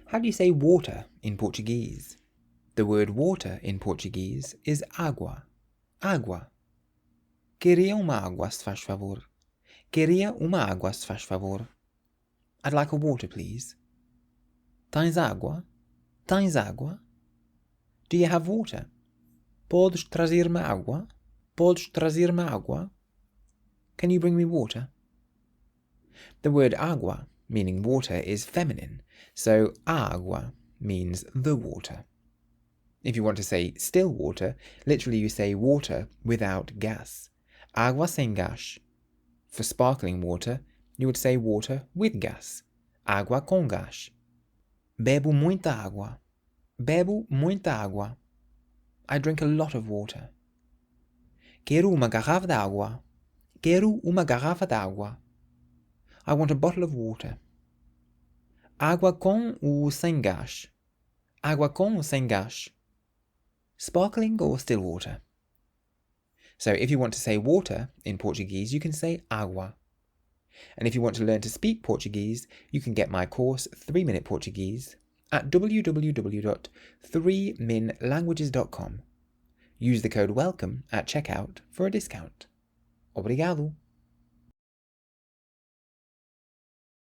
How do you say water in Portuguese? The word water in Portuguese is água. Água. Queria uma água, se faz favor. Queria uma água, se faz favor. I'd like a water, please. Tens água? Tens água? Do you have water? Podes trazer-me água? Podes trazer-me água? Can you bring me water? The word água, meaning water, is feminine, so água means the water. If you want to say still water, literally you say water without gas. Água sem gás. For sparkling water, you would say water with gas. Água com gás. Bebo muita água. Bebo muita água. I drink a lot of water. Quero uma garrafa d'água. Quero uma garrafa d'água. I want a bottle of water. Água com ou sem gás? Água com ou sem gás? Sparkling or still water? So if you want to say water in Portuguese, you can say água. And if you want to learn to speak Portuguese, you can get my course 3-Minute Portuguese at www.3minlanguages.com. Use the code WELCOME at checkout for a discount. Obrigado!